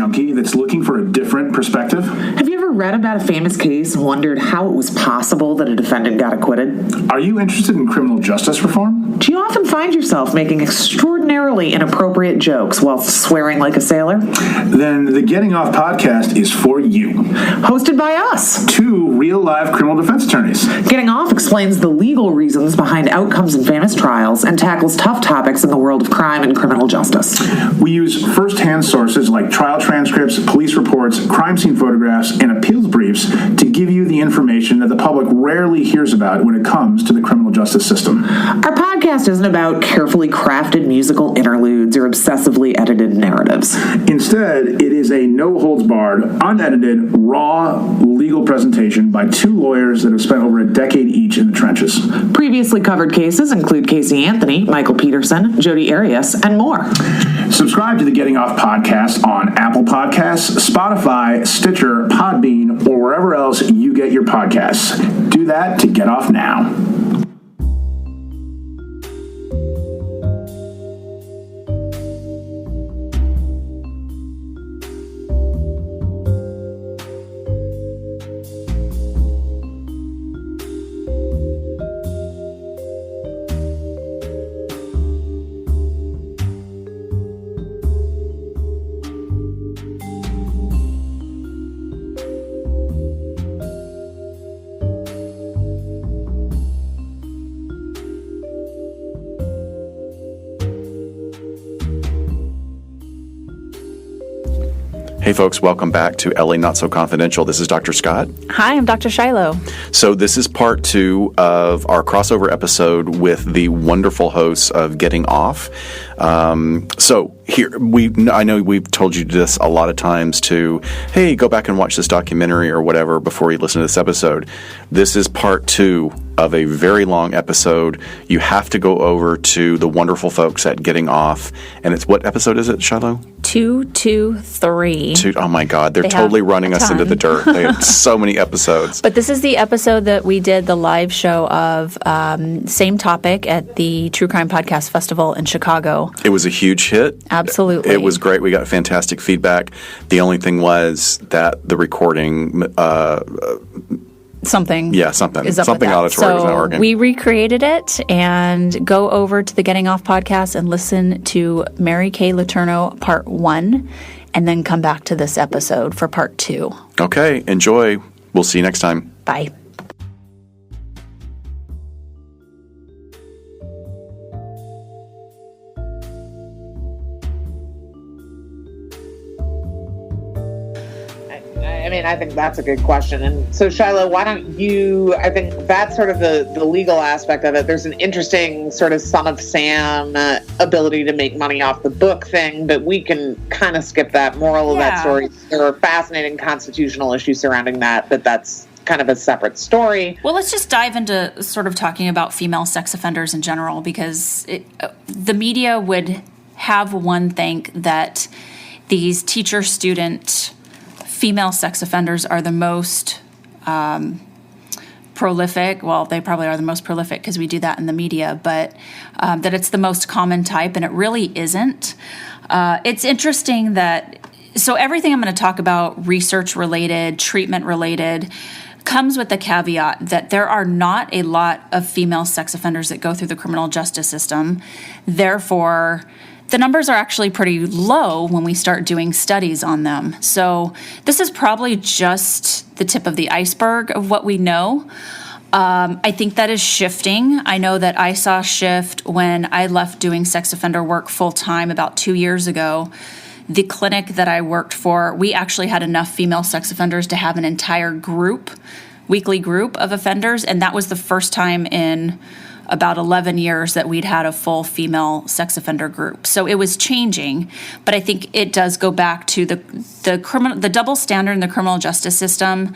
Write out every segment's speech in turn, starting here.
junkie that's looking for a different perspective? Have you ever read about a famous case and wondered how it was possible that a defendant got acquitted? Are you interested in criminal justice reform? Do you often find yourself making extraordinarily inappropriate jokes while swearing like a sailor? Then the Getting Off podcast is for you. Hosted by us, two real-life criminal defense attorneys. Getting Off explains the legal reasons behind outcomes in famous trials and tackles tough topics in the world of crime and criminal justice. We use first-hand sources like trial transcripts, police reports, crime scene photographs, and appeals briefs to give you the information that the public rarely hears about when it comes to the criminal justice system. Our podcast isn't about carefully crafted musical interludes or obsessively edited narratives. Instead, it is a no-holds-barred, unedited, raw legal presentation by two lawyers that have spent over a decade each in the trenches. Previously covered cases include Casey Anthony, Michael Peterson, Jody Arias, and more. Subscribe to the Getting Off podcast on Apple Podcasts, Spotify, Stitcher, Podbean, or wherever else you get your podcasts. Do that to get off now. Hey folks, welcome back to LA Not So Confidential. This is Dr. Scott. Hi, I'm Dr. Shiloh. So this is part 2 of our crossover episode with the wonderful hosts of Getting Off. So here, I know we've told you this a lot of times to, hey, go back and watch this documentary or whatever before you listen to this episode. This is part 2 of a very long episode. You have to go over to the wonderful folks at Getting Off. And it's, what episode is it, Shiloh? 223. Oh my God, they're totally running us into the dirt. They have so many episodes. But this is the episode that we did the live show of, same topic at the True Crime Podcast Festival in Chicago. It was a huge hit. Absolutely. It was great. We got fantastic feedback. The only thing was that the recording... Something auditory was not working. So we recreated it, and go over to the Getting Off podcast and listen to Mary Kay Letourneau part 1, and then come back to this episode for part 2. Okay, enjoy. We'll see you next time. Bye. I think that's a good question. And so, Shiloh, why don't you, I think that's sort of the legal aspect of it. There's an interesting sort of Son of Sam ability to make money off the book thing, but we can kind of skip that. Moral of that story, there are fascinating constitutional issues surrounding that, but that's kind of a separate story. Well, let's just dive into sort of talking about female sex offenders in general, because the media would have one think that these teacher-student female sex offenders are the most prolific. Well, they probably are the most prolific because we do that in the media, but that it's the most common type, and it really isn't. It's interesting that, so everything I'm going to talk about, research-related, treatment-related, comes with the caveat that there are not a lot of female sex offenders that go through the criminal justice system. Therefore, the numbers are actually pretty low when we start doing studies on them. So this is probably just the tip of the iceberg of what we know. I think that is shifting. I know that I saw a shift when I left doing sex offender work full-time about 2 years ago. The clinic that I worked for, we actually had enough female sex offenders to have an entire group, weekly group of offenders, and that was the first time in about 11 years that we'd had a full female sex offender group. So it was changing, but I think it does go back to the double standard in the criminal justice system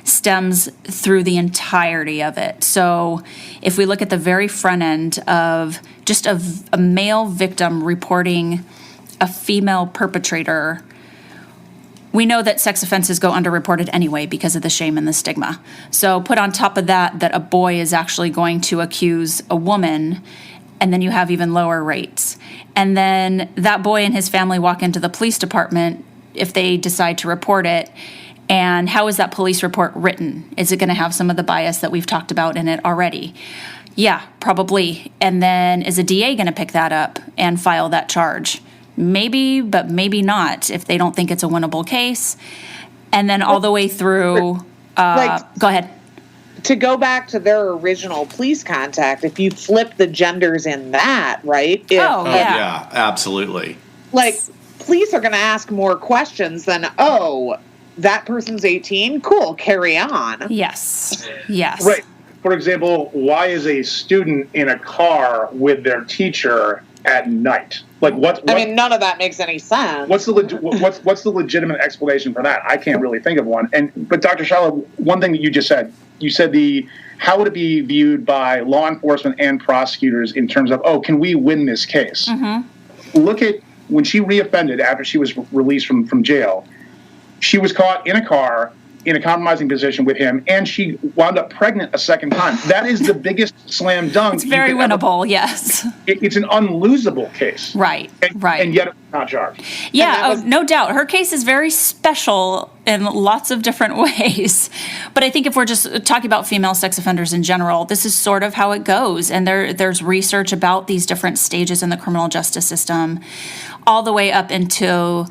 stems through the entirety of it. So if we look at the very front end of just a male victim reporting a female perpetrator, we know that sex offenses go underreported anyway because of the shame and the stigma. So put on top of that a boy is actually going to accuse a woman, and then you have even lower rates. And then that boy and his family walk into the police department if they decide to report it. And how is that police report written? Is it going to have some of the bias that we've talked about in it already? Yeah, probably. And then is a DA going to pick that up and file that charge? Maybe, but maybe not if they don't think it's a winnable case. And then all the way through, go ahead. To go back to their original police contact, if you flip the genders in that, right? Yeah, absolutely. Like, police are going to ask more questions than, that person's 18? Cool, carry on. Yes. Right. For example, why is a student in a car with their teacher at night? Like, what? I mean, none of that makes any sense. What's the legitimate explanation for that? I can't really think of one. But Dr. Sharlow, one thing that you just said, you said how would it be viewed by law enforcement and prosecutors in terms of, can we win this case? Mm-hmm. Look at when she reoffended after she was released from jail. She was caught in a car in a compromising position with him, and she wound up pregnant a second time. That is the biggest slam dunk. It's very winnable, yes. It's an unlosable case. Right. And yet it's not charged. Yeah, no doubt. Her case is very special in lots of different ways. But I think if we're just talking about female sex offenders in general, this is sort of how it goes. And there's research about these different stages in the criminal justice system, all the way up into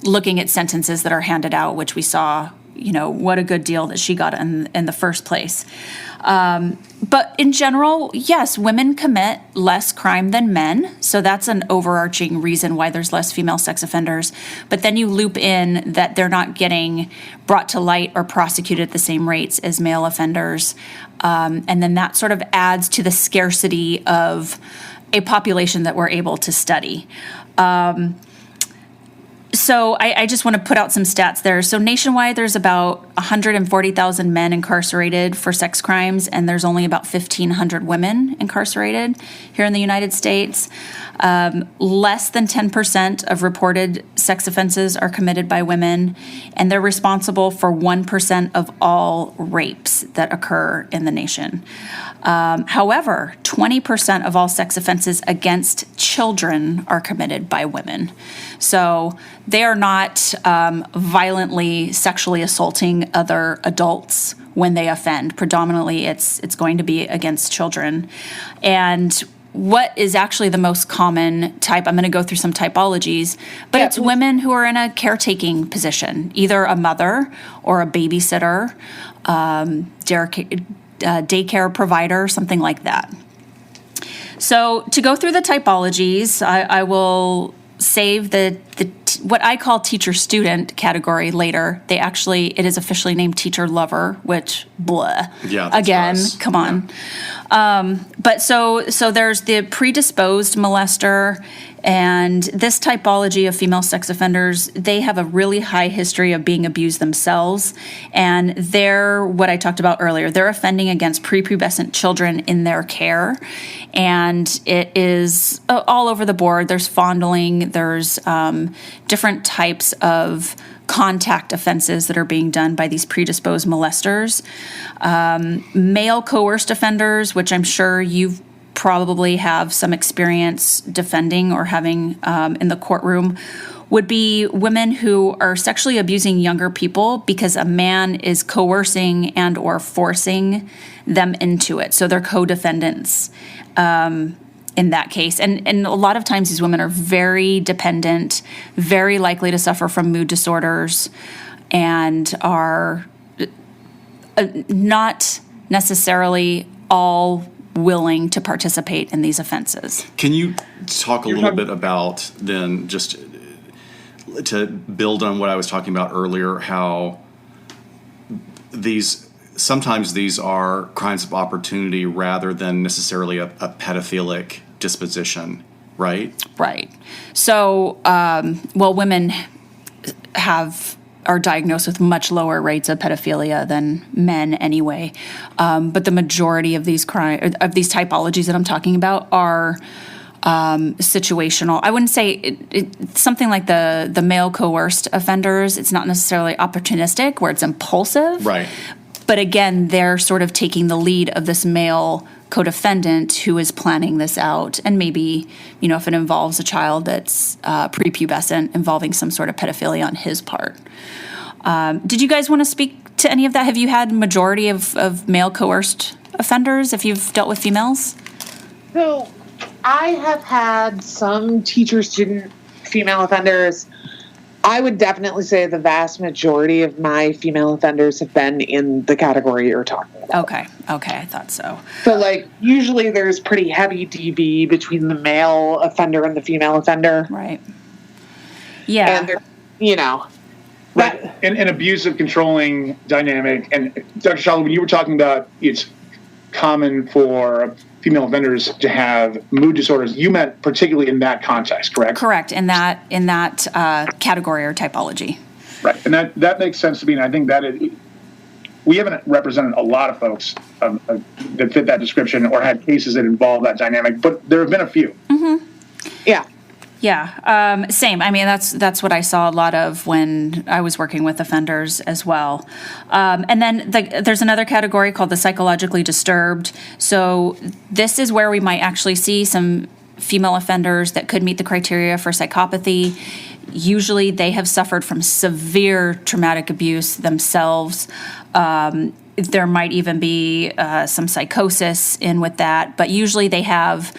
looking at sentences that are handed out, which we saw, what a good deal that she got in the first place. But in general, yes, women commit less crime than men. So that's an overarching reason why there's less female sex offenders. But then you loop in that they're not getting brought to light or prosecuted at the same rates as male offenders. And then that sort of adds to the scarcity of a population that we're able to study. So I just want to put out some stats there. So nationwide, there's about 140,000 men incarcerated for sex crimes, and there's only about 1,500 women incarcerated here in the United States. Less than 10% of reported sex offenses are committed by women, and they're responsible for 1% of all rapes that occur in the nation. However, 20% of all sex offenses against children are committed by women. So they are not violently sexually assaulting other adults when they offend. Predominantly, it's going to be against children. And what is actually the most common type? I'm going to go through some typologies, but it's women who are in a caretaking position, either a mother or a babysitter, daycare provider, something like that. So to go through the typologies, I will save the what I call teacher-student category later. It is officially named teacher-lover, which, blah. Yeah, again, gross. Come on. But so there's the predisposed molester, and this typology of female sex offenders, they have a really high history of being abused themselves, and they're, what I talked about earlier, they're offending against prepubescent children in their care, and it is all over the board. There's fondling, there's different types of contact offenses that are being done by these predisposed molesters. Male coerced offenders, which I'm sure you've probably have some experience defending or having in the courtroom, would be women who are sexually abusing younger people because a man is coercing and or forcing them into it. So they're co-defendants in that case. And a lot of times these women are very dependent, very likely to suffer from mood disorders, and are not necessarily all willing to participate in these offenses. Can you talk a little bit about then, just to build on what I was talking about earlier, how sometimes these are crimes of opportunity rather than necessarily a pedophilic disposition, right? Right. So, women are diagnosed with much lower rates of pedophilia than men anyway. But the majority of these typologies that I'm talking about are situational. I wouldn't say it's something like the male coerced offenders. It's not necessarily opportunistic where it's impulsive. Right. But again, they're sort of taking the lead of this male co-defendant who is planning this out, and maybe, if it involves a child that's prepubescent, involving some sort of pedophilia on his part. Did you guys want to speak to any of that? Have you had majority of male coerced offenders if you've dealt with females? So I have had some teacher-student female offenders. I would definitely say the vast majority of my female offenders have been in the category you're talking about. Okay, I thought so. So, usually there's pretty heavy DB between the male offender and the female offender. Right. Yeah. And, An abusive, controlling dynamic. And Dr. Shala, when you were talking about it's common for female offenders to have mood disorders, you meant particularly in that context, correct? Correct, in that category or typology. Right, and that makes sense to me, and I think that we haven't represented a lot of folks that fit that description or had cases that involve that dynamic, but there have been a few. Mm-hmm. Yeah. Yeah, same. I mean, that's what I saw a lot of when I was working with offenders as well. And then there's another category called the psychologically disturbed. So this is where we might actually see some female offenders that could meet the criteria for psychopathy. Usually they have suffered from severe traumatic abuse themselves. There might even be some psychosis in with that, but usually they have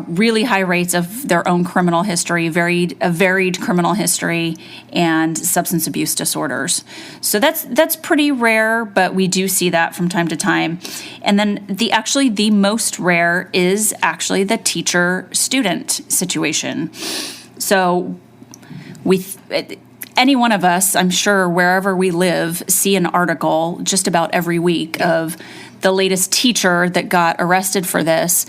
really high rates of their own criminal history, a varied criminal history, and substance abuse disorders. So that's pretty rare, but we do see that from time to time. And then the most rare is actually the teacher-student situation. So any one of us, I'm sure, wherever we live, see an article just about every week of the latest teacher that got arrested for this.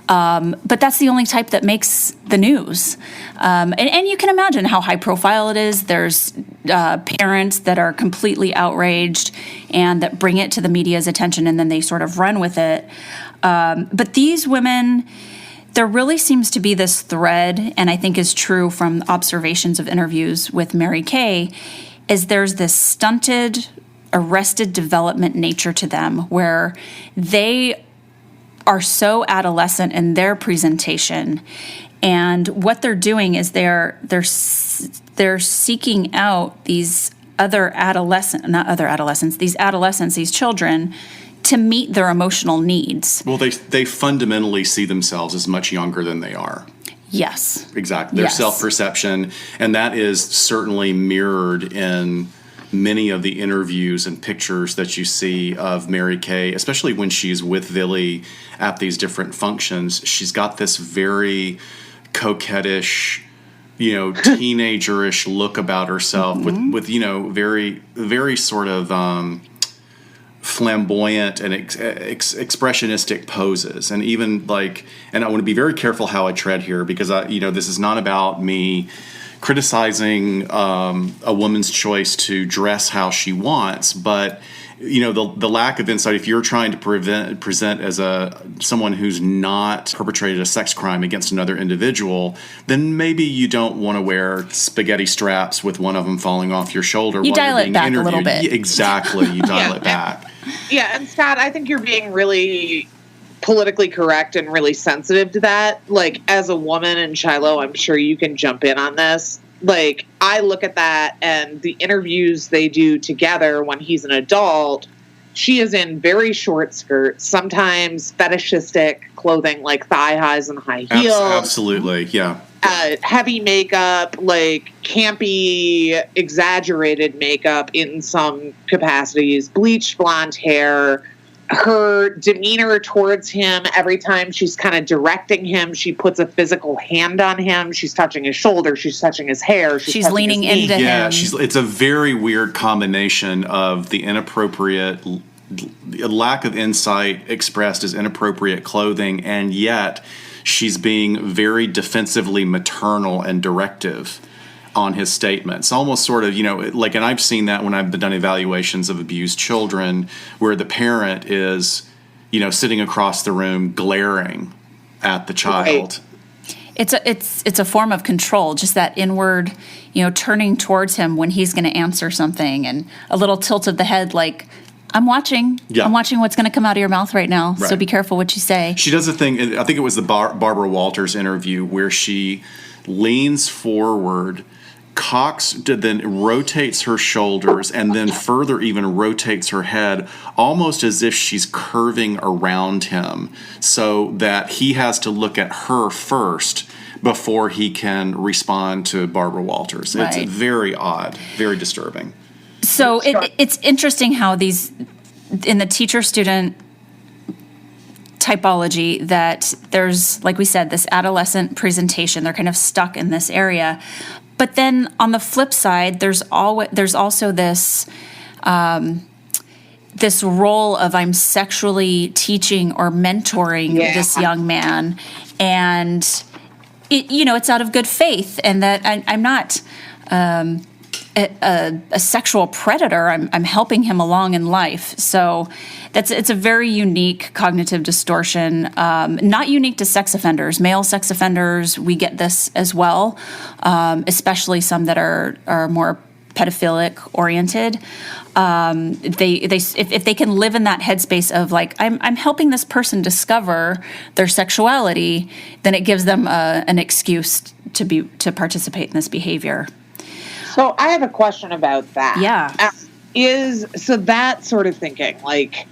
But that's the only type that makes the news. And you can imagine how high profile it is. There's parents that are completely outraged and that bring it to the media's attention, and then they sort of run with it. But these women, there really seems to be this thread, and I think is true from observations of interviews with Mary Kay, is there's this stunted, arrested development nature to them where they are so adolescent in their presentation, and what they're doing is they're seeking out these these children to meet their emotional needs. Well, they fundamentally see themselves as much younger than they are. Yes. Exactly. Their self-perception, and that is certainly mirrored in many of the interviews and pictures that you see of Mary Kay, especially when she's with Villy at these different functions. She's got this very coquettish, teenagerish look about herself, with very, very sort of flamboyant and expressionistic poses, and even and I want to be very careful how I tread here, because this is not about me criticizing a woman's choice to dress how she wants, but the lack of insight. If you're trying to present as someone who's not perpetrated a sex crime against another individual, then maybe you don't want to wear spaghetti straps with one of them falling off your shoulder. You while dial you're it being back interviewed. a little bit. Yeah, exactly, you dial it back. Yeah, and Scott, I think you're being really politically correct and really sensitive to that. As a woman, and Shiloh, I'm sure you can jump in on this. I look at that and the interviews they do together when he's an adult, she is in very short skirts, sometimes fetishistic clothing like thigh highs and high heels. Absolutely, yeah. Heavy makeup, campy, exaggerated makeup in some capacities, bleached blonde hair. Her demeanor towards him, every time she's kind of directing him, she puts a physical hand on him. She's touching his shoulder. She's touching his hair. She's leaning into him. Yeah, it's a very weird combination of the inappropriate lack of insight expressed as inappropriate clothing, and yet she's being very defensively maternal and directive on his statements, almost sort of, and I've seen that when I've done evaluations of abused children, where the parent is, sitting across the room glaring at the child. Right. It's a form of control, just that inward, turning towards him when he's going to answer something, and a little tilt of the head, I'm watching. Yeah. I'm watching what's going to come out of your mouth right now. So Right. be careful what you say. She does a thing, I think it was the Barbara Walters interview, where she leans forward, then rotates her shoulders, and then further even rotates her head, almost as if she's curving around him, so that he has to look at her first before he can respond to Barbara Walters. Right. It's very odd, very disturbing. So it's interesting how these, in the teacher-student typology, that there's, like we said, this adolescent presentation. They're kind of stuck in this area. But then on the flip side, there's also this this role of I'm sexually teaching or mentoring this young man, and it's out of good faith, and that I'm not a sexual predator. I'm helping him along in life. So it's a very unique cognitive distortion, not unique to sex offenders. Male sex offenders, we get this as well, especially some that are more pedophilic oriented. If they can live in that headspace of like, I'm helping this person discover their sexuality, then it gives them an excuse to participate in this behavior. So I have a question about that. Yeah. So that sort of thinking, like,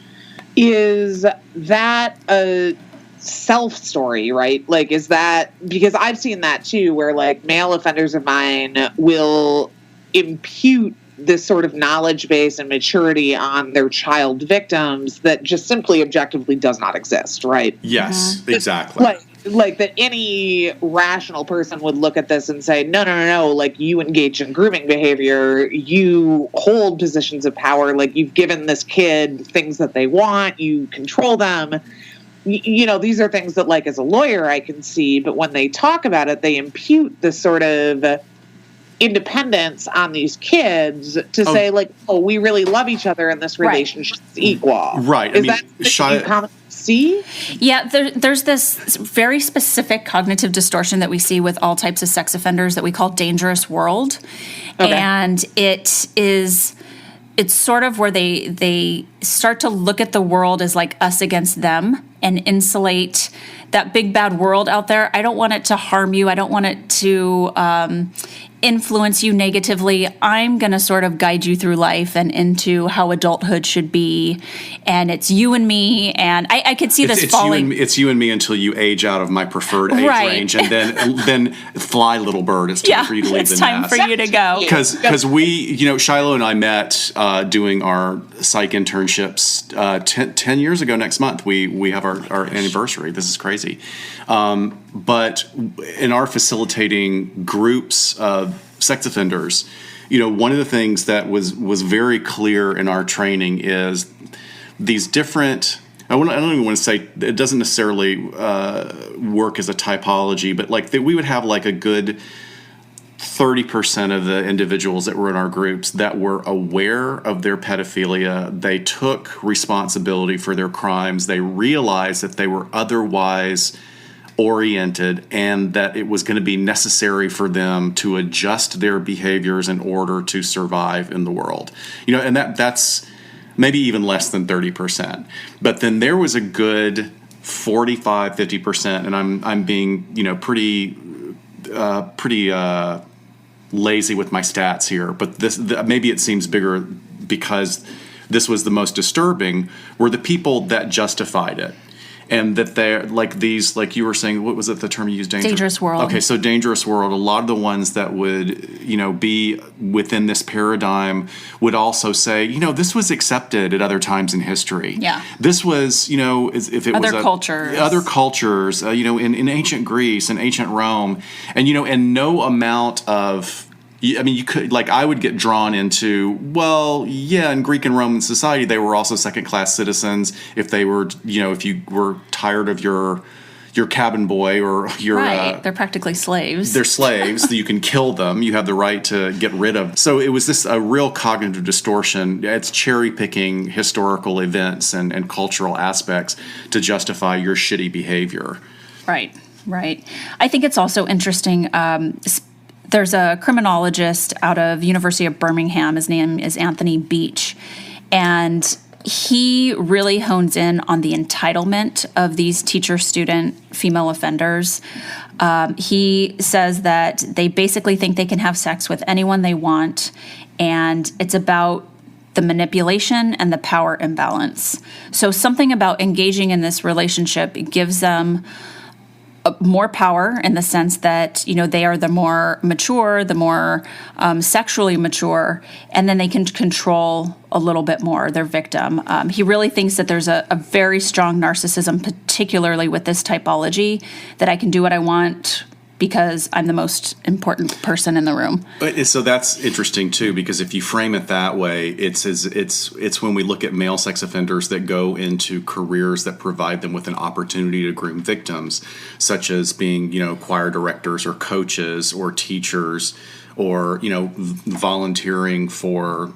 is that a self story, right? Like, is that, because I've seen that too, where like male offenders of mine will impute this sort of knowledge base and maturity on their child victims that just simply objectively does not exist, right? Yes, exactly. Like that any rational person would look at this and say, no, like you engage in grooming behavior, you hold positions of power, like you've given this kid things that they want, you control them. These are things that like as a lawyer I can see, but when they talk about it, they impute this sort of independence on these kids to say like, oh, we really love each other and this relationship is equal. Right. Is that you commonly see? Yeah, there's this very specific cognitive distortion that we see with all types of sex offenders that we call dangerous world. Okay. And it's sort of where they start to look at the world as like us against them and insulate that big bad world out there. I don't want it to harm you. I don't want it to influence you negatively. I'm going to sort of guide you through life and into how adulthood should be. And it's you and me. And I could see this falling. It's you and me until you age out of my preferred age range. And then fly, little bird. It's time for you to leave the nest. It's time for you to go. Because we, Shiloh and I met doing our psych internships 10 years ago next month. We have our anniversary. This is crazy. But in our facilitating groups of sex offenders, one of the things that was very clear in our training is these different, I don't even want to say, it doesn't necessarily work as a typology, but like we would have like a good 30% of the individuals that were in our groups that were aware of their pedophilia. They took responsibility for their crimes. They realized that they were otherwise oriented and that it was going to be necessary for them to adjust their behaviors in order to survive in the world. And that's maybe even less than 30%. But then there was a good 45, 50%, and I'm being, pretty lazy with my stats here, but maybe it seems bigger because this was the most disturbing, were the people that justified it. And that they're like these, like you were saying, what was it, the term you used? Dangerous world. Okay, so dangerous world. A lot of the ones that would, be within this paradigm would also say, this was accepted at other times in history. Yeah. This was, if it was other cultures, in ancient Greece and ancient Rome, and no amount of. You could, like, I would get drawn into, in Greek and Roman society, they were also second-class citizens. If they were, if you were tired of your cabin boy or your... Right, they're practically slaves. They're slaves. You can kill them. You have the right to get rid of. So it was a real cognitive distortion. It's cherry-picking historical events and cultural aspects to justify your shitty behavior. Right. I think it's also interesting... There's a criminologist out of University of Birmingham. His name is Anthony Beach. And he really hones in on the entitlement of these teacher-student female offenders. He says that they basically think they can have sex with anyone they want, and it's about the manipulation and the power imbalance. So something about engaging in this relationship gives them more power in the sense that, they are the more mature, the more sexually mature, and then they can control a little bit more their victim. He really thinks that there's a very strong narcissism, particularly with this typology, that I can do what I want because I'm the most important person in the room. So that's interesting too, because if you frame it that way, it's when we look at male sex offenders that go into careers that provide them with an opportunity to groom victims, such as being, choir directors or coaches or teachers, or volunteering for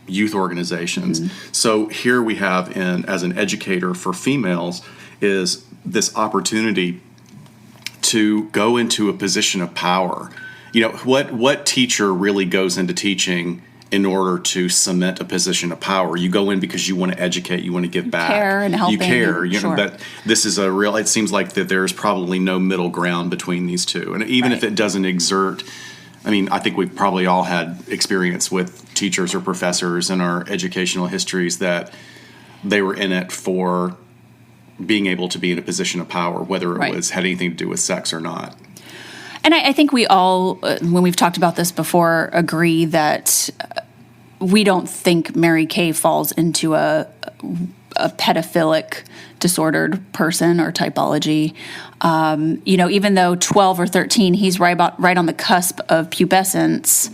youth organizations. Mm-hmm. So here we have, as an educator for females, is this opportunity to go into a position of power. What teacher really goes into teaching in order to cement a position of power? You go in because you want to educate, you want to give back. Care and helping. You care. Sure. That this is it seems like that there's probably no middle ground between these two. And even if it doesn't exert, I think we've probably all had experience with teachers or professors in our educational histories that they were in it for being able to be in a position of power, whether it had anything to do with sex or not. And I think we all, when we've talked about this before, agree that we don't think Mary Kay falls into a pedophilic, disordered person or typology. Even though 12 or 13, he's right on the cusp of pubescence,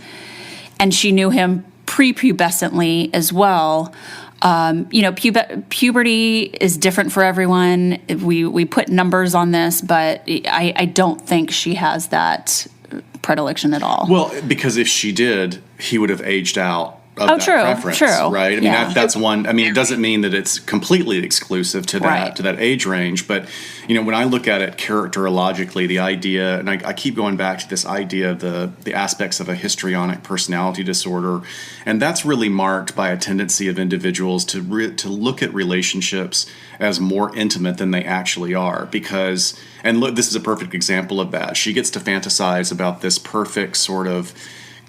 and she knew him prepubescently as well. Puberty is different for everyone. We put numbers on this, but I don't think she has that predilection at all. Well, because if she did, he would have aged out of that preference, true. right? That's one. It doesn't mean that it's completely exclusive to that to that age range, but when I look at it characterologically, the idea, and I keep going back to this idea of the aspects of a histrionic personality disorder, and that's really marked by a tendency of individuals to look at relationships as more intimate than they actually are. Because, and look, this is a perfect example of that. She gets to fantasize about this perfect sort of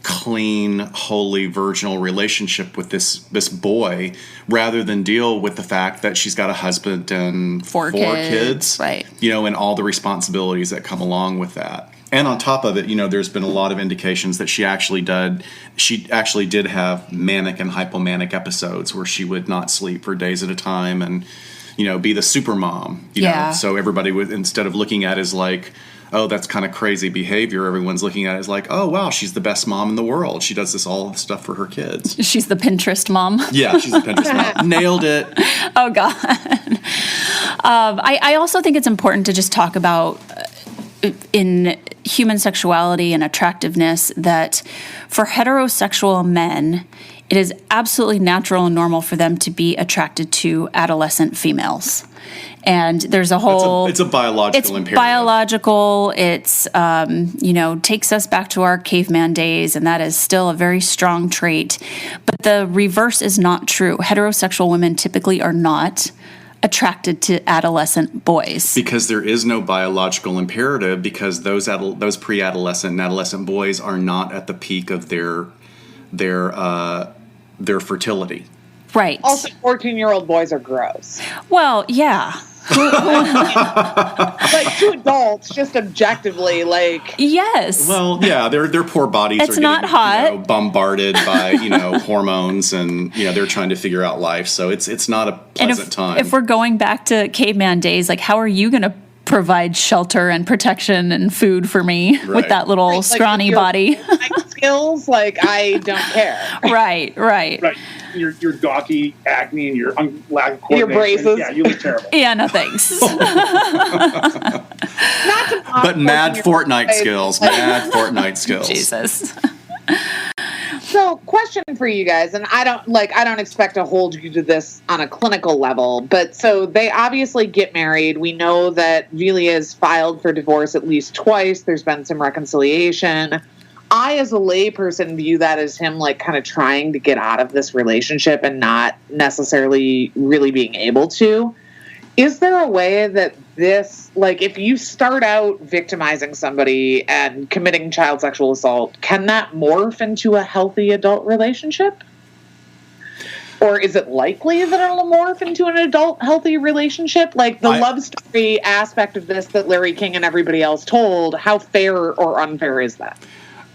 clean, holy, virginal relationship with this boy, rather than deal with the fact that she's got a husband and four kids, right? And all the responsibilities that come along with that. And on top of it, there's been a lot of indications that she actually did have manic and hypomanic episodes where she would not sleep for days at a time and, be the super mom. You know? So everybody would, instead of looking at it as like, oh, that's kind of crazy behavior, everyone's looking at it as like, oh, wow, she's the best mom in the world. She does all this stuff for her kids. She's the Pinterest mom. Yeah, she's the Pinterest mom. Nailed it. Oh, God. I also think it's important to just talk about in human sexuality and attractiveness that for heterosexual men, it is absolutely natural and normal for them to be attracted to adolescent females. And there's a whole... It's a biological imperative. It's biological. It's, takes us back to our caveman days, and that is still a very strong trait. But the reverse is not true. Heterosexual women typically are not attracted to adolescent boys. Because there is no biological imperative, because those pre-adolescent and adolescent boys are not at the peak of their fertility. Right. Also, 14-year-old boys are gross. Well, yeah. Like to adults, just objectively, like yes. Well, yeah, their poor bodies it's are not getting, hot. Bombarded by hormones, and they're trying to figure out life. So it's not a pleasant time. If we're going back to caveman days, like how are you going to provide shelter and protection and food for me with that little scrawny body? Skills, like I don't care. Right. Your gawky acne and your lack of coordination. Your braces. Yeah, you look terrible. Yeah, no thanks. Not to but mad Fortnite skills. Mad Fortnite skills. Jesus. So, question for you guys, and I don't expect to hold you to this on a clinical level, but so they obviously get married. We know that Vilia's filed for divorce at least twice. There's been some reconciliation. I, as a layperson, view that as him like kind of trying to get out of this relationship and not necessarily really being able to. Is there a way that this, like, if you start out victimizing somebody and committing child sexual assault, can that morph into a healthy adult relationship? Or is it likely that it'll morph into an adult healthy relationship? Like the love story aspect of this that Larry King and everybody else told, how fair or unfair is that?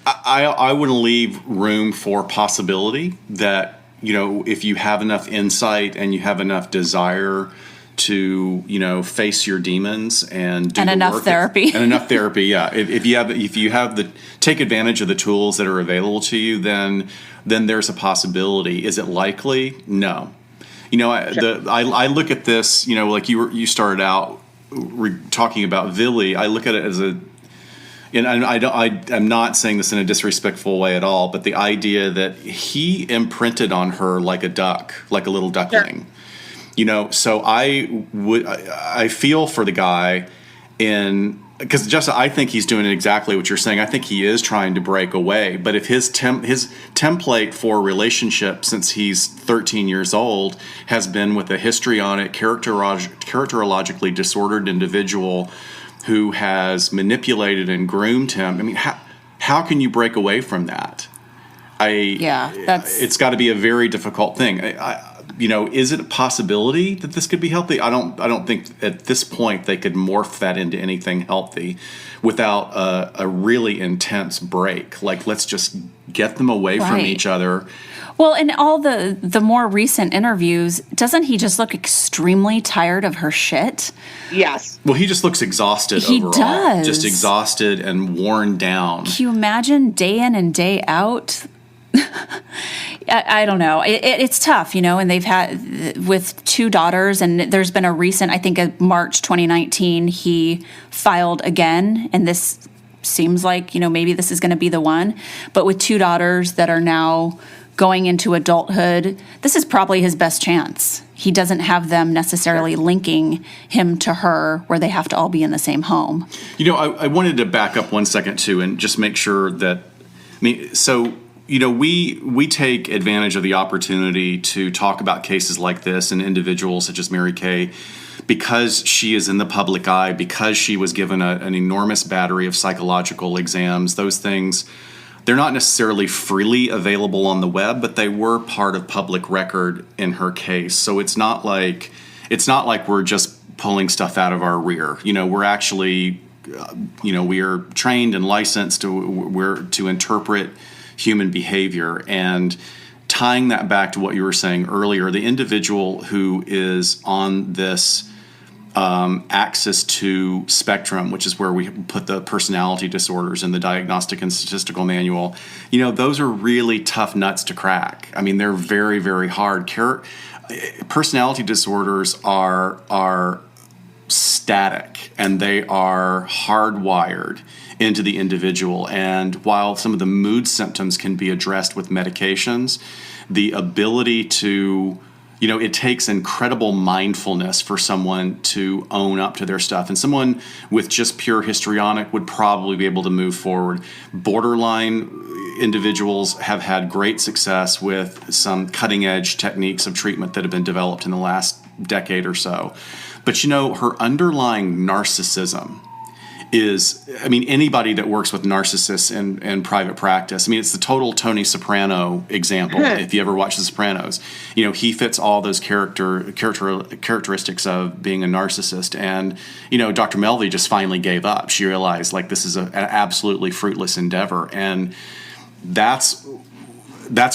I would leave room for possibility that, if you have enough insight and you have enough desire to, face your demons and do enough therapy. And enough therapy, yeah. If you have take advantage of the tools that are available to you, then there's a possibility. Is it likely? No. Sure. I look at this, like you started out talking about Villy. I look at it as and I'm not saying this in a disrespectful way at all, but the idea that he imprinted on her like a duck, like a little duckling. Sure. So I feel for the guy because just I think he's doing exactly what you're saying. I think he is trying to break away. But if his template for relationship since he's 13 years old has been with a histrionic, characterologically disordered individual who has manipulated and groomed him, I mean, how can you break away from that? It's got to be a very difficult thing. Is it a possibility that this could be healthy? I don't think at this point they could morph that into anything healthy without a really intense break. Like, let's just get them away from each other. Well, in all the more recent interviews, doesn't he just look extremely tired of her shit? Yes. Well, he just looks exhausted overall. He does. Just exhausted and worn down. Can you imagine day in and day out? I don't know. It's tough, and they've had with 2 daughters, and there's been a recent, I think, March 2019, he filed again, and this seems like, maybe this is going to be the one, but with 2 daughters that are now going into adulthood, this is probably his best chance. He doesn't have them necessarily linking him to her where they have to all be in the same home. I wanted to back up 1 second, too, and just make sure that, we take advantage of the opportunity to talk about cases like this and individuals such as Mary Kay because she is in the public eye, because she was given an enormous battery of psychological exams. Those things, they're not necessarily freely available on the web, but they were part of public record in her case. So it's not like we're just pulling stuff out of our rear. We're actually, we are trained and licensed to interpret human behavior, and tying that back to what you were saying earlier, the individual who is on this axis 2 spectrum, which is where we put the personality disorders in the Diagnostic and Statistical Manual, those are really tough nuts to crack. I mean, they're very, very hard. Personality disorders are static, and they are hardwired into the individual. And while some of the mood symptoms can be addressed with medications, the ability to, it takes incredible mindfulness for someone to own up to their stuff. And someone with just pure histrionic would probably be able to move forward. Borderline individuals have had great success with some cutting edge techniques of treatment that have been developed in the last decade or so. But her underlying narcissism is, anybody that works with narcissists in private practice, it's the total Tony Soprano example. If you ever watch The Sopranos, he fits all those characteristics of being a narcissist. And, Dr. Melvey just finally gave up. She realized, this is an absolutely fruitless endeavor. And that's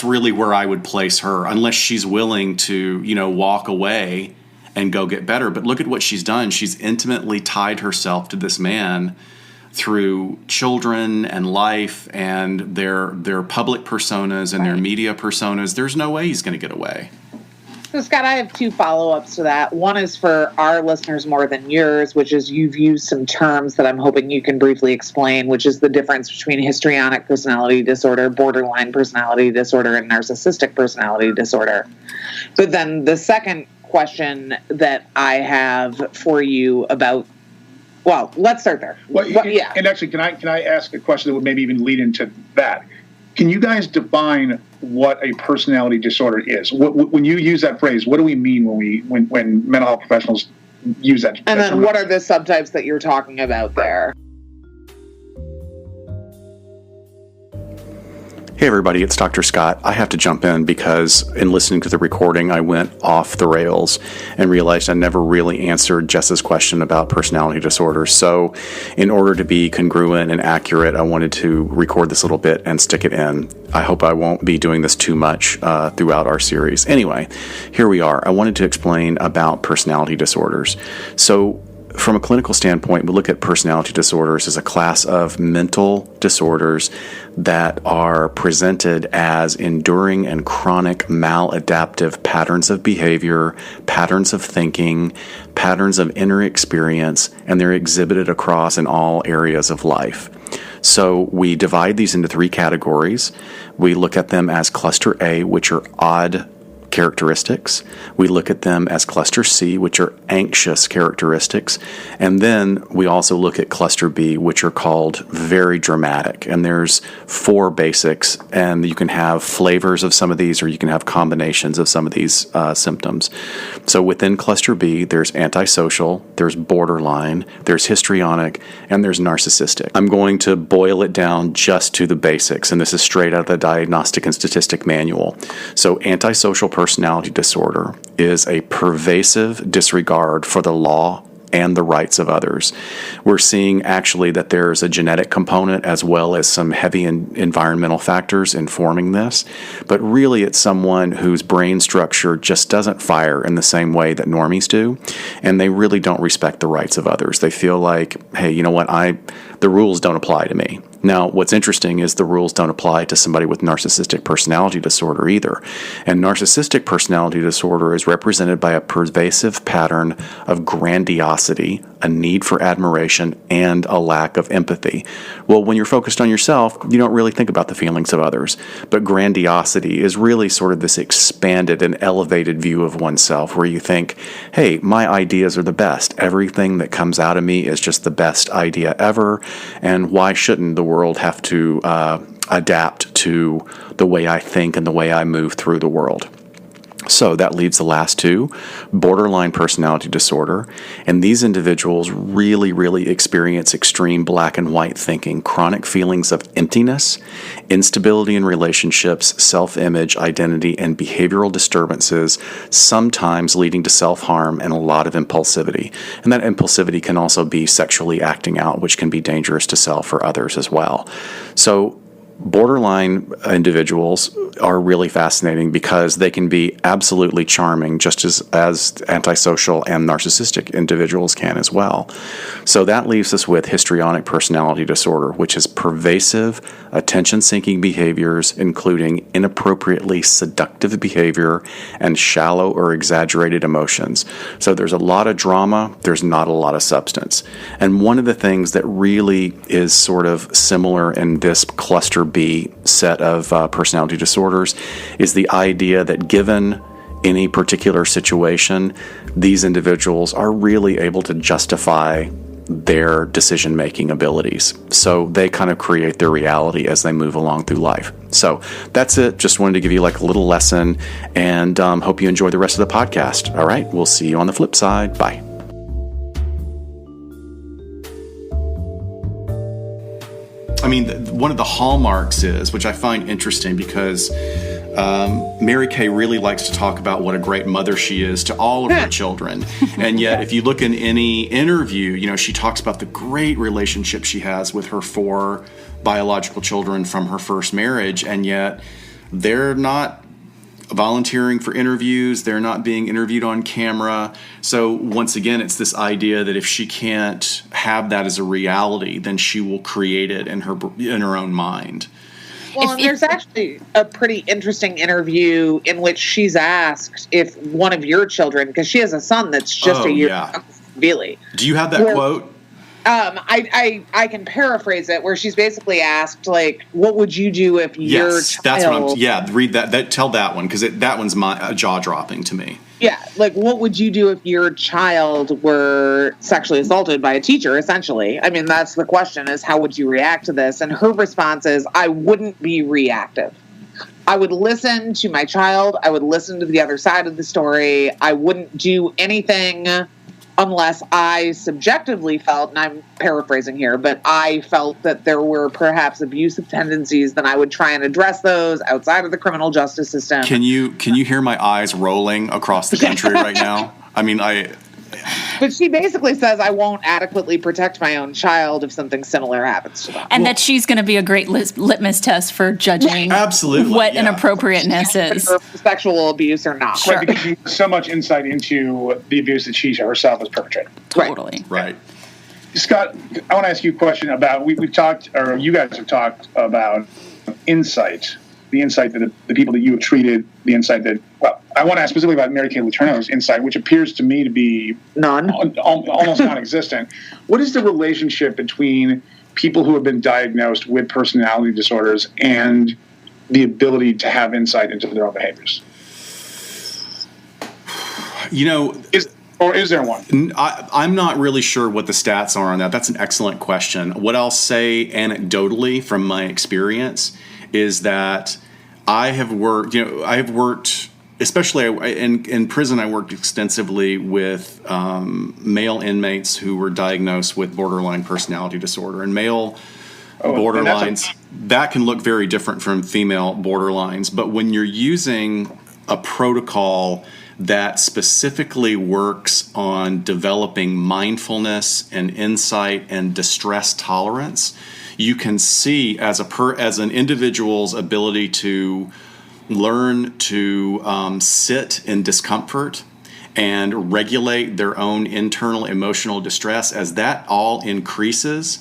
really where I would place her, unless she's willing to, walk away and go get better. But look at what she's done. She's intimately tied herself to this man through children and life and their public personas and their media personas. There's no way he's going to get away. So, Scott, I have 2 follow-ups to that. One is for our listeners more than yours, which is you've used some terms that I'm hoping you can briefly explain, which is the difference between histrionic personality disorder, borderline personality disorder, and narcissistic personality disorder. But then the second question that I have for you about Well, let's start there. Well, yeah. And actually, can I ask a question that would maybe even lead into that? Can you guys define what a personality disorder is? When you use that phrase, what do we mean when mental health professionals use that? And then what are the subtypes that you're talking about there? Hey everybody, it's Dr. Scott. I have to jump in because in listening to the recording, I went off the rails and realized I never really answered Jess's question about personality disorders. So in order to be congruent and accurate, I wanted to record this little bit and stick it in. I hope I won't be doing this too much throughout our series. Anyway, here we are. I wanted to explain about personality disorders. So from a clinical standpoint, we look at personality disorders as a class of mental disorders that are presented as enduring and chronic maladaptive patterns of behavior, patterns of thinking, patterns of inner experience, and they're exhibited across in all areas of life. So we divide these into three categories. We look at them as cluster A, which are odd characteristics. We look at them as cluster C, which are anxious characteristics. And then we also look at cluster B, which are called very dramatic. And there's four basics, and you can have flavors of some of these, or you can have combinations of some of these symptoms. So within cluster B, there's antisocial, there's borderline, there's histrionic, and there's narcissistic. I'm going to boil it down just to the basics, and this is straight out of the Diagnostic and Statistic Manual. So antisocial personality disorder is a pervasive disregard for the law and the rights of others. We're seeing actually that there's a genetic component as well as some heavy environmental factors informing this, but really it's someone whose brain structure just doesn't fire in the same way that normies do, and they really don't respect the rights of others. They feel like, hey, you know what, the rules don't apply to me. Now, what's interesting is the rules don't apply to somebody with narcissistic personality disorder either. And narcissistic personality disorder is represented by a pervasive pattern of grandiosity, a need for admiration, and a lack of empathy. Well, when you're focused on yourself, you don't really think about the feelings of others. But grandiosity is really sort of this expanded and elevated view of oneself where you think, hey, my ideas are the best. Everything that comes out of me is just the best idea ever. And why shouldn't the world have to adapt to the way I think and the way I move through the world? So that leaves the last two, borderline personality disorder. And these individuals really, really experience extreme black and white thinking, chronic feelings of emptiness, instability in relationships, self-image, identity, and behavioral disturbances, sometimes leading to self-harm and a lot of impulsivity. And that impulsivity can also be sexually acting out, which can be dangerous to self or others as well. So borderline individuals are really fascinating because they can be absolutely charming, just as antisocial and narcissistic individuals can as well. So that leaves us with histrionic personality disorder, which is pervasive, attention-seeking behaviors, including inappropriately seductive behavior and shallow or exaggerated emotions. So there's a lot of drama, there's not a lot of substance. And one of the things that really is sort of similar in this cluster B set of personality disorders is the idea that given any particular situation, these individuals are really able to justify their decision-making abilities. So they kind of create their reality as they move along through life. So that's it. Just wanted to give you like a little lesson, and hope you enjoy the rest of the podcast. All right, we'll see you on the flip side. Bye. I mean, one of the hallmarks is, which I find interesting because Mary Kay really likes to talk about what a great mother she is to all of her children. And yet, if you look in any interview, she talks about the great relationship she has with her 4 biological children from her first marriage. And yet, they're not volunteering for interviews. They're not being interviewed on camera. So once again, it's this idea that if she can't have that as a reality, then she will create it in her own mind. Well, there's actually a pretty interesting interview in which she's asked if one of your children, because she has a son that's just a year young, really. Do you have that quote? I can paraphrase it, where she's basically asked, like, what would you do if your child... That's what read that. Tell that one, because that one's jaw-dropping to me. Yeah, like what would you do if your child were sexually assaulted by a teacher, essentially? I mean, that's the question, is how would you react to this? And her response is, I wouldn't be reactive. I would listen to my child. I would listen to the other side of the story. I wouldn't do anything unless I subjectively felt, and I'm paraphrasing here, but I felt that there were perhaps abusive tendencies, then I would try and address those outside of the criminal justice system. Can you hear my eyes rolling across the country right now? I mean, But she basically says, I won't adequately protect my own child if something similar happens to them. And that she's going to be a great litmus test for judging absolutely, what yeah. inappropriateness is. Sexual abuse or not. Sure. Right, because you have so much insight into the abuse that she herself has perpetrated. Totally. Right. Scott, I want to ask you a question about, we've talked, or you guys have talked about insight, the insight that the people that you have treated, the insight that, well, I want to ask specifically about Mary Kay Letourneau's insight, which appears to me to be None. Almost non-existent. What is the relationship between people who have been diagnosed with personality disorders and the ability to have insight into their own behaviors? You know, is there one? I'm not really sure what the stats are on that. That's an excellent question. What I'll say anecdotally from my experience is that I have worked, especially in prison, I worked extensively with male inmates who were diagnosed with borderline personality disorder. And male borderlines, that can look very different from female borderlines. But when you're using a protocol that specifically works on developing mindfulness and insight and distress tolerance, you can see as an individual's ability to learn to sit in discomfort and regulate their own internal emotional distress. As that all increases,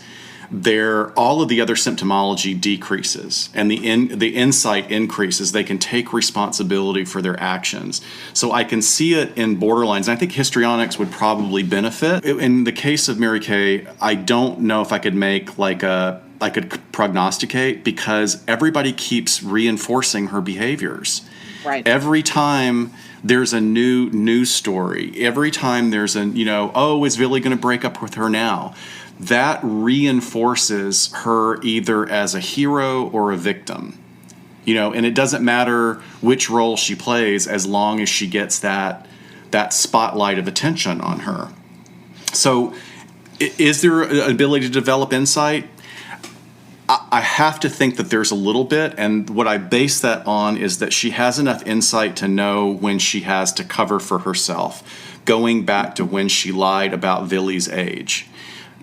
all of the other symptomology decreases and the insight increases. They can take responsibility for their actions. So I can see it in borderlines. And I think histrionics would probably benefit. In the case of Mary Kay, I don't know if I could make I could prognosticate, because everybody keeps reinforcing her behaviors. Right. Every time there's a new news story, every time there's is Billy going to break up with her now? That reinforces her either as a hero or a victim. And it doesn't matter which role she plays as long as she gets that spotlight of attention on her. So is there an ability to develop insight? I have to think that there's a little bit, and what I base that on is that she has enough insight to know when she has to cover for herself, going back to when she lied about Billy's age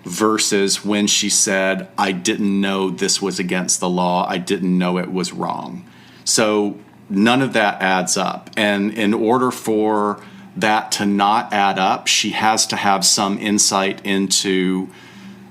versus when she said, I didn't know this was against the law, I didn't know it was wrong. So none of that adds up, and in order for that to not add up, she has to have some insight into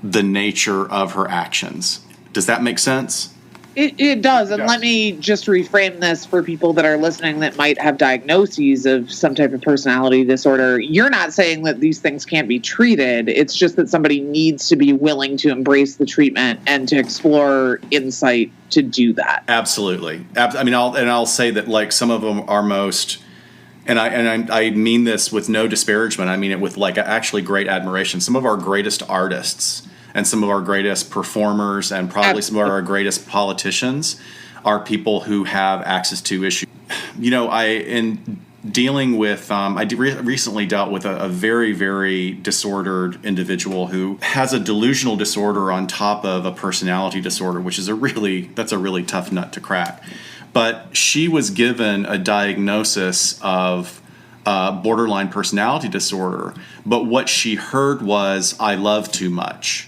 the nature of her actions. Does that make sense? It does. And let me just reframe this for people that are listening that might have diagnoses of some type of personality disorder. You're not saying that these things can't be treated. It's just that somebody needs to be willing to embrace the treatment and to explore insight to do that. Absolutely. I mean, I'll say that, like, some of them are most, and I mean this with no disparagement. I mean it with actually great admiration. Some of our greatest artists and some of our greatest performers and probably some of our greatest politicians are people who have access to issues. In dealing with, recently dealt with a very, very disordered individual who has a delusional disorder on top of a personality disorder, which is that's a really tough nut to crack. But she was given a diagnosis of borderline personality disorder, but what she heard was, I love too much.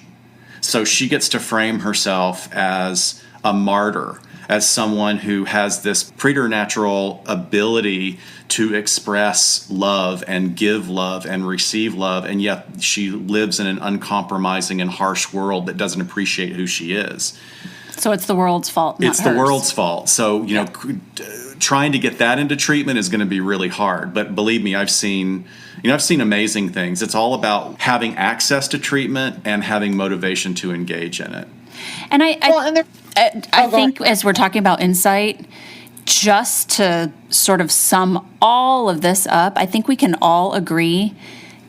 So she gets to frame herself as a martyr, as someone who has this preternatural ability to express love and give love and receive love, and yet she lives in an uncompromising and harsh world that doesn't appreciate who she is. So it's the world's fault, not It's hers. the world's fault. So, trying to get that into treatment is going to be really hard. But believe me, I've seen amazing things. It's all about having access to treatment and having motivation to engage in it. And I think as we're talking about insight, just to sort of sum all of this up, I think we can all agree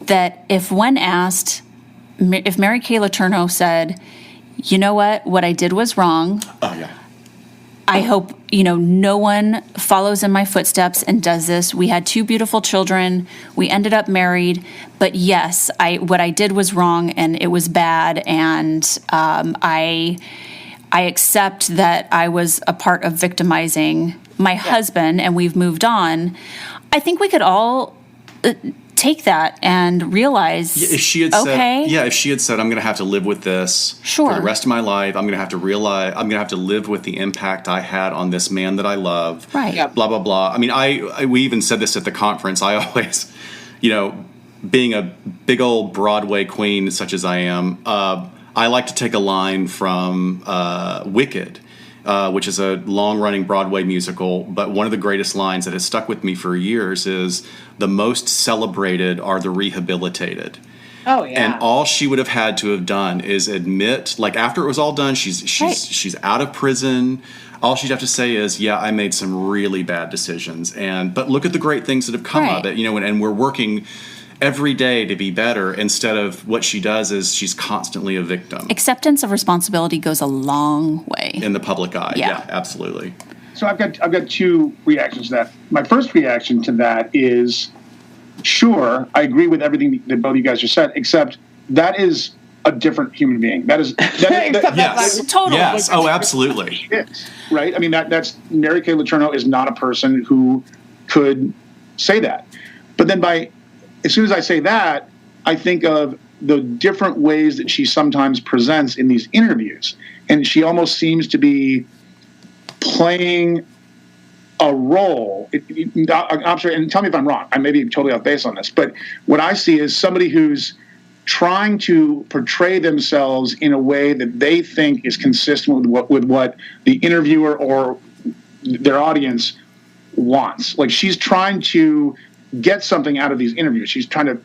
that if Mary Kay Letourneau said, you know what I did was wrong. Oh, yeah. I hope, no one follows in my footsteps and does this. We had 2 beautiful children. We ended up married. But yes, what I did was wrong and it was bad. And I accept that I was a part of victimizing my husband and we've moved on. I think we could all take that and realize, if she had said, I'm going to have to live with this for the rest of my life. I'm going to have to live with the impact I had on this man that I love. Right. Yep. Blah, blah, blah. I mean, we even said this at the conference. I always, being a big old Broadway queen such as I am, I like to take a line from Wicked, which is a long-running Broadway musical, but one of the greatest lines that has stuck with me for years is, the most celebrated are the rehabilitated. Oh, yeah. And all she would have had to have done is admit, like after it was all done, she's out of prison. All she'd have to say is, yeah, I made some really bad decisions, but look at the great things that have come of it, and we're working every day to be better, instead of what she does is she's constantly a victim. Acceptance of responsibility goes a long way in the public eye. Yeah, absolutely. So I've got 2 reactions to that. My first reaction to that is, sure, I agree with everything that both of you guys just said, except that is a different human being. Yes. Totally. Yes. Oh, absolutely. Is, right? I mean, that's Mary Kay Letourneau is not a person who could say that. But then as soon as I say that, I think of the different ways that she sometimes presents in these interviews. And she almost seems to be playing a role. I'm sorry, and tell me if I'm wrong. I may be totally off base on this. But what I see is somebody who's trying to portray themselves in a way that they think is consistent with what the interviewer or their audience wants. Like, she's trying to get something out of these interviews. She's trying to,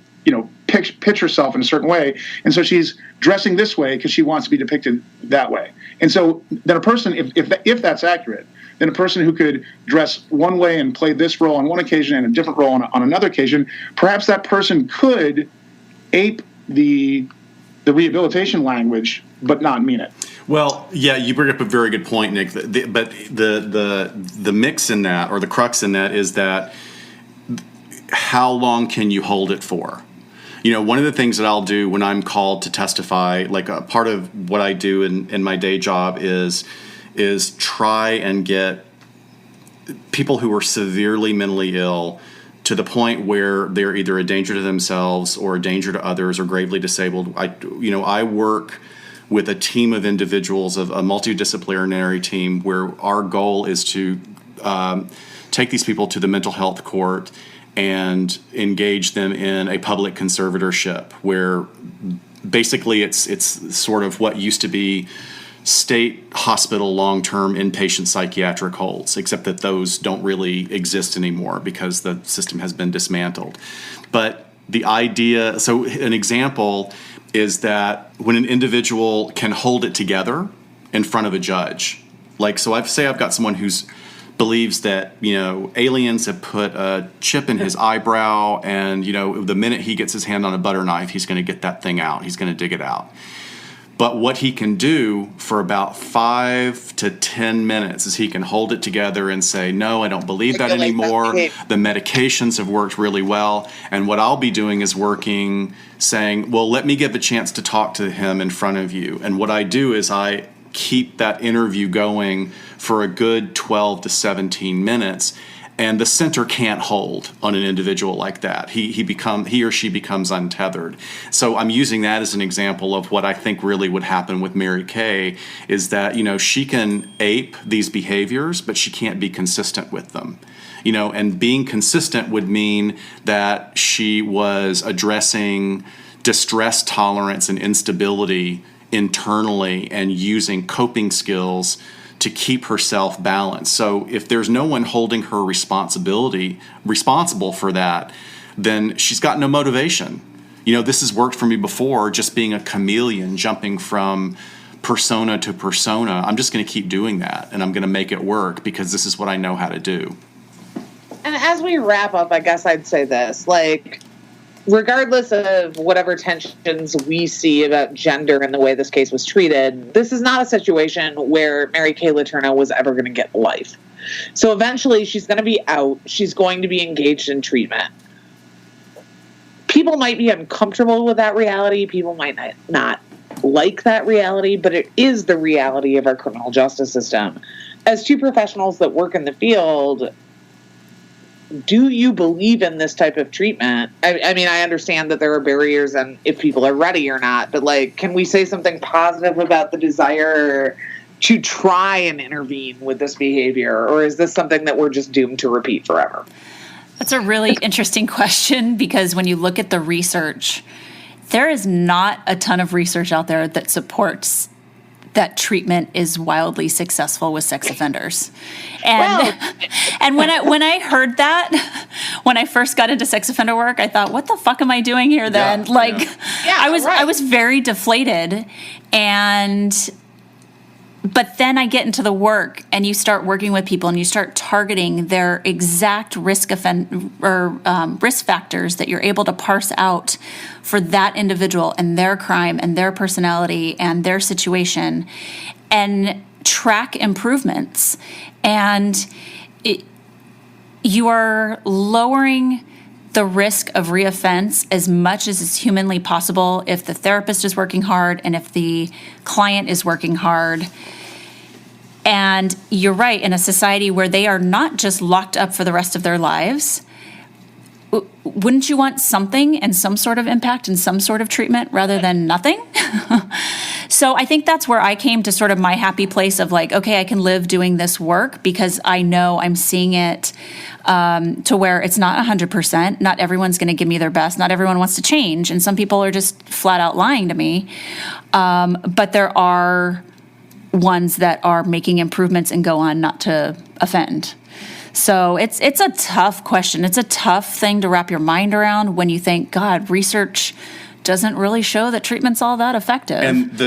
pitch herself in a certain way. And so she's dressing this way because she wants to be depicted that way. And so then a person, if that's accurate, then a person who could dress one way and play this role on one occasion and a different role on another occasion, perhaps that person could ape the rehabilitation language, but not mean it. Well, yeah, you bring up a very good point, Nick. But the mix in that, or the crux in that, is that how long can you hold it for? One of the things that I'll do when I'm called to testify, like a part of what I do in my day job is try and get people who are severely mentally ill to the point where they're either a danger to themselves or a danger to others or gravely disabled. I work with a team of individuals, of a multidisciplinary team, where our goal is to take these people to the mental health court and engage them in a public conservatorship, where basically it's sort of what used to be state hospital long-term inpatient psychiatric holds, except that those don't really exist anymore because the system has been dismantled. But the idea, so an example is that when an individual can hold it together in front of a judge, like, so I've got someone who's believes that, aliens have put a chip in his eyebrow, and, the minute he gets his hand on a butter knife, he's going to get that thing out. He's going to dig it out. But what he can do for about 5 to 10 minutes is he can hold it together and say, no, I don't believe that anymore. The medications have worked really well. And what I'll be doing is saying, well, let me give a chance to talk to him in front of you. And what I do is I keep that interview going for a good 12 to 17 minutes. And the center can't hold on an individual like that. He or she becomes untethered. So I'm using that as an example of what I think really would happen with Mary Kay, is that, she can ape these behaviors, but she can't be consistent with them. And being consistent would mean that she was addressing distress tolerance and instability internally and using coping skills to keep herself balanced. So if there's no one holding her responsible for that, then she's got no motivation. This has worked for me before, just being a chameleon, jumping from persona to persona. I'm just going to keep doing that, and I'm going to make it work because this is what I know how to do. And as we wrap up, I guess I'd say this, like, regardless of whatever tensions we see about gender and the way this case was treated, this is not a situation where Mary Kay Letourneau was ever going to get life. So eventually she's going to be out. She's going to be engaged in treatment. People might be uncomfortable with that reality. People might not like that reality, but it is the reality of our criminal justice system. As two professionals that work in the field, do you believe in this type of treatment? I mean, I understand that there are barriers and if people are ready or not, but like, can we say something positive about the desire to try and intervene with this behavior? Or is this something that we're just doomed to repeat forever? That's a really interesting question, because when you look at the research, there is not a ton of research out there that supports that treatment is wildly successful with sex offenders. And and when I heard that, when I first got into sex offender work, I thought, what the fuck am I doing here then? I was very deflated. But then I get into the work and you start working with people and you start targeting their exact risk factors that you're able to parse out for that individual and their crime and their personality and their situation and track improvements. And you are lowering the risk of reoffense as much as is humanly possible if the therapist is working hard and if the client is working hard. And you're right, in a society where they are not just locked up for the rest of their lives, wouldn't you want something and some sort of impact and some sort of treatment rather than nothing? So I think that's where I came to sort of my happy place of like, okay, I can live doing this work because I know I'm seeing it to where it's not 100%. Not everyone's going to give me their best. Not everyone wants to change. And some people are just flat out lying to me. But there are ones that are making improvements and go on not to offend. So it's a tough question. It's a tough thing to wrap your mind around when you think, God, research doesn't really show that treatment's all that effective. And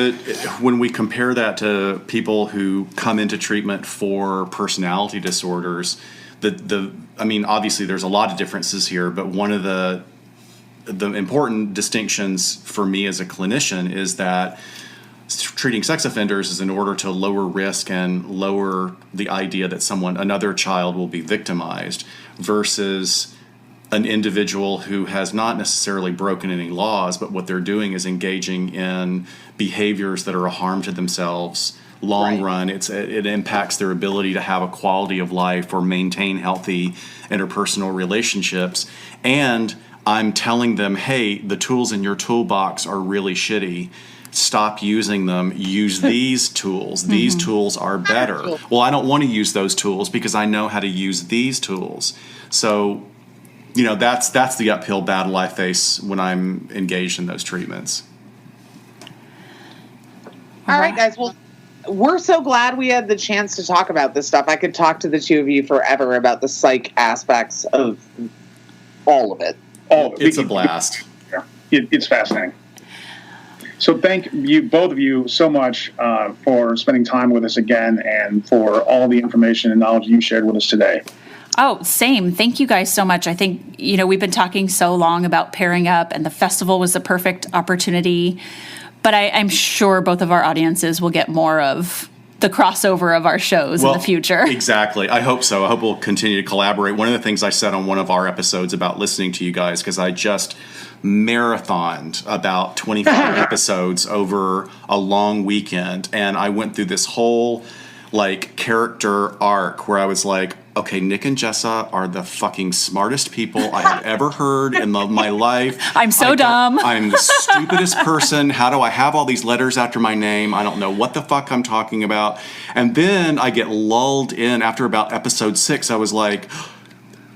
when we compare that to people who come into treatment for personality disorders, I mean, obviously there's a lot of differences here, but one of the important distinctions for me as a clinician is that treating sex offenders is in order to lower risk and lower the idea that another child will be victimized, versus an individual who has not necessarily broken any laws, but what they're doing is engaging in behaviors that are a harm to themselves long run. It impacts their ability to have a quality of life or maintain healthy interpersonal relationships. And I'm telling them, hey, the tools in your toolbox are really shitty. Stop using them. Use these tools. These tools are better. Well, I don't want to use those tools because I know how to use these tools. So, that's the uphill battle I face when I'm engaged in those treatments. All right, guys. Well, we're so glad we had the chance to talk about this stuff. I could talk to the two of you forever about the psych aspects of all of it. It's a blast. Yeah, it's fascinating. So thank you, both of you, so much for spending time with us again and for all the information and knowledge you shared with us today. Oh, same. Thank you guys so much. I think, we've been talking so long about pairing up, and the festival was the perfect opportunity. But I'm sure both of our audiences will get more of the crossover of our shows in the future. Exactly. I hope so. I hope we'll continue to collaborate. One of the things I said on one of our episodes about listening to you guys, because I just marathoned about 25 episodes over a long weekend, and I went through this whole character arc where I was like, okay, Nick and Jessa are the fucking smartest people I have ever heard in my life. I'm so dumb. I'm the stupidest person. How do I have all these letters after my name? I don't know what the fuck I'm talking about. And then I get lulled in after about episode 6. I was like,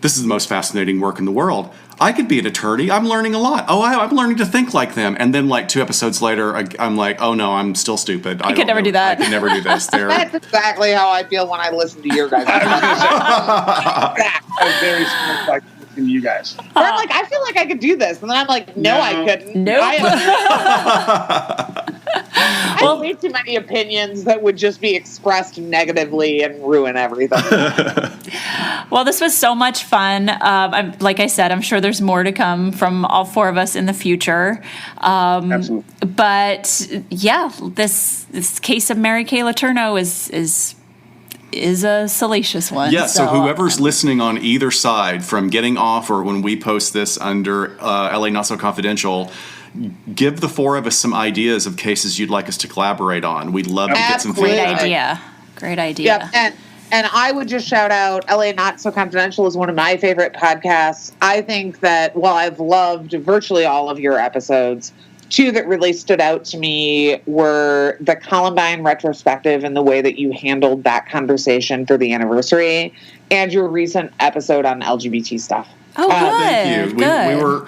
this is the most fascinating work in the world. I could be an attorney. I'm learning a lot. Oh, I'm learning to think like them. And then 2 episodes later, I'm like, oh no, I'm still stupid. I could never do that. I could never do this. That's exactly how I feel when I listen to your guys. I'm very similar like listening to you guys. But I'm like, I feel like I could do this. And then I'm like, no. I couldn't. Nope. Well, way too many opinions that would just be expressed negatively and ruin everything. Well, this was so much fun. Like I said, I'm sure there's more to come from all four of us in the future. Absolutely. But yeah, this case of Mary Kay Letourneau is a salacious one. Yeah, so whoever's listening on either side, from Getting Off or when we post this under LA Not So Confidential, give the four of us some ideas of cases you'd like us to collaborate on. We'd love to get some Absolutely. feedback. Great idea. Yeah, and I would just shout out LA Not So Confidential is one of my favorite podcasts. I think that while I've loved virtually all of your episodes, two that really stood out to me were the Columbine retrospective and the way that you handled that conversation for the anniversary, and your recent episode on LGBT stuff. Oh, good. Thank you. Good. We were.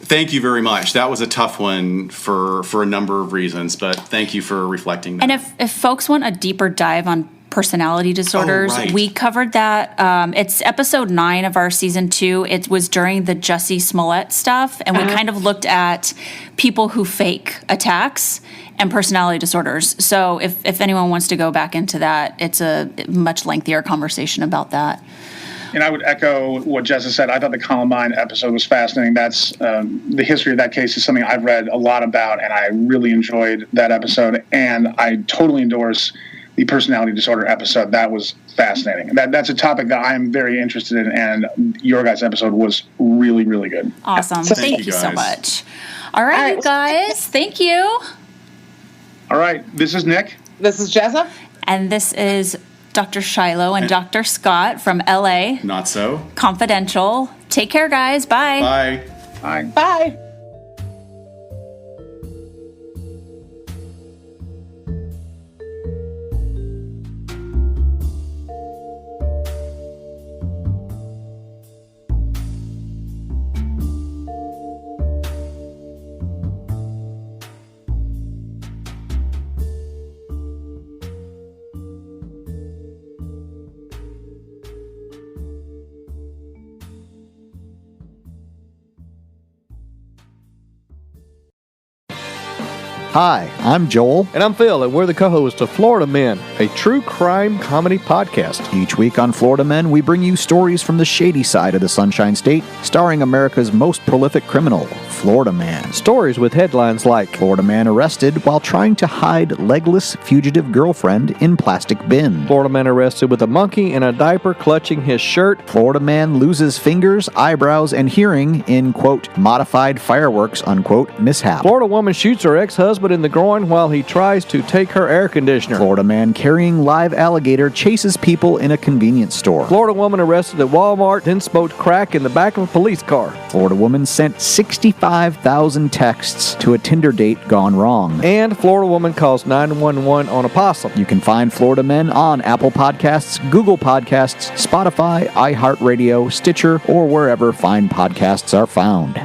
Thank you very much. That was a tough one for a number of reasons, but thank you for reflecting that. And if folks want a deeper dive on personality disorders, right. we covered that. It's episode 9 of our season 2. It was during the Jussie Smollett stuff, and we kind of looked at people who fake attacks and personality disorders. So if anyone wants to go back into that, it's a much lengthier conversation about that. And I would echo what Jessa said. I thought the Columbine episode was fascinating. That's the history of that case is something I've read a lot about, and I really enjoyed that episode. And I totally endorse the personality disorder episode. That was fascinating. That's a topic that I'm very interested in, and your guys' episode was really, really good. Awesome. So Thank you so guys. much. All right, you guys. Thank you. All right, this is Nick. This is Jessa. And this is Dr. Shiloh and Dr. Scott from LA Not so. Confidential. Take care, guys. Bye. Bye. Bye. Bye. Hi, I'm Joel. And I'm Phil, and we're the co-hosts of Florida Men, a true crime comedy podcast. Each week on Florida Men, we bring you stories from the shady side of the Sunshine State, starring America's most prolific criminal, Florida Man. Stories with headlines like Florida Man arrested while trying to hide legless fugitive girlfriend in plastic bin. Florida Man arrested with a monkey in a diaper clutching his shirt. Florida Man loses fingers, eyebrows, and hearing in, quote, modified fireworks, unquote, mishap. Florida woman shoots her ex-husband in the groin while he tries to take her air conditioner. Florida Man carrying live alligator chases people in a convenience store. Florida woman arrested at Walmart, then smoked crack in the back of a police car. Florida woman sent 65,000 texts to a Tinder date gone wrong. And Florida woman calls 911 on a possum. You can find Florida Men on Apple Podcasts, Google Podcasts, Spotify, iHeartRadio, Stitcher, or wherever fine podcasts are found.